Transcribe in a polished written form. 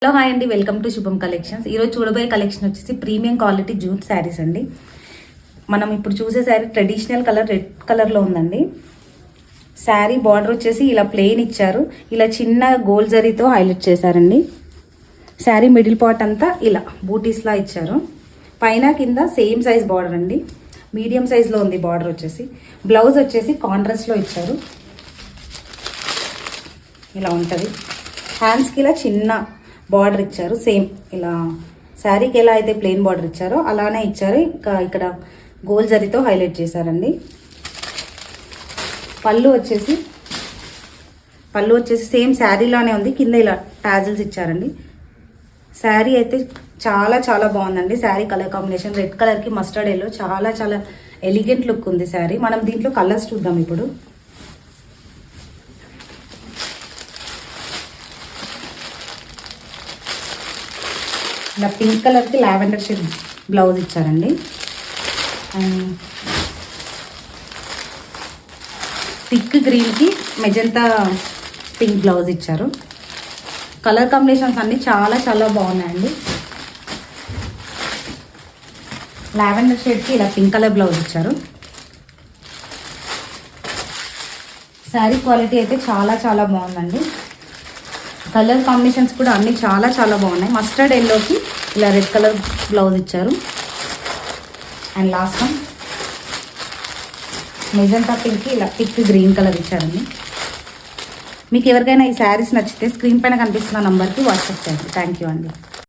Hello hi అండి, welcome to శుభం collections. ఈరోజు చూడబోయే కలెక్షన్ వచ్చేసి ప్రీమియం క్వాలిటీ జూట్ శారీస్ అండి. మనం ఇప్పుడు చూసే శారీ ట్రెడిషనల్ కలర్ రెడ్ కలర్లో ఉందండి. శారీ బార్డర్ వచ్చేసి ఇలా ప్లెయిన్ ఇచ్చారు, ఇలా చిన్న గోల్డ్ జరీతో హైలైట్ చేశారండి. శారీ మిడిల్ పార్ట్ అంతా ఇలా బూటీస్లా ఇచ్చారు. పైన కింద సేమ్ సైజ్ బార్డర్ అండి, మీడియం సైజ్లో ఉంది బార్డర్ వచ్చేసి. బ్లౌజ్ వచ్చేసి కాంట్రాస్ట్లో ఇచ్చారు, ఇలా ఉంటుంది. హ్యాండ్స్కి ఇలా చిన్న బార్డర్ ఇచ్చారు, సేమ్ ఇలా శారీకి ఎలా అయితే ప్లెయిన్ బార్డర్ ఇచ్చారో అలానే ఇచ్చారు. ఇంకా ఇక్కడ గోల్డ్ జరీతో హైలైట్ చేశారండి. పళ్ళు వచ్చేసి సేమ్ శారీలోనే ఉంది, కింద ఇలా టాజిల్స్ ఇచ్చారండి. శారీ అయితే చాలా చాలా బాగుందండి. శారీ కలర్ కాంబినేషన్ రెడ్ కలర్కి మస్టర్డ్ ఎల్లో చాలా చాలా ఎలిగెంట్ లుక్ ఉంది శారీ. మనం దీంట్లో కలర్స్ చూద్దాం ఇప్పుడు. ఇలా పింక్ కలర్కి లావెండర్ షేడ్ బ్లౌజ్ ఇచ్చారండి. థిక్ గ్రీన్కి మెజంతా పింక్ బ్లౌజ్ ఇచ్చారు. కలర్ కాంబినేషన్స్ అన్నీ చాలా చాలా బాగున్నాయండి. లావెండర్ షేడ్కి ఇలా పింక్ కలర్ బ్లౌజ్ ఇచ్చారు. శారీ క్వాలిటీ అయితే చాలా చాలా బాగుందండి. కలర్ కాంబినేషన్స్ కూడా అన్నీ చాలా చాలా బాగున్నాయి. మస్టర్డ్ ఎల్లోకి ఇలా రెడ్ కలర్ బ్లౌజ్ ఇచ్చారు. అండ్ లాస్ట్ వన్ మెజంతా పింక్కి ఇలా థిక్ గ్రీన్ కలర్ ఇచ్చారండి. మీకు ఎవరికైనా ఈ శారీస్ నచ్చితే స్క్రీన్ పైన కనిపిస్తున్న నంబర్కి వాట్సాప్ చేయండి. థ్యాంక్ యూ అండి.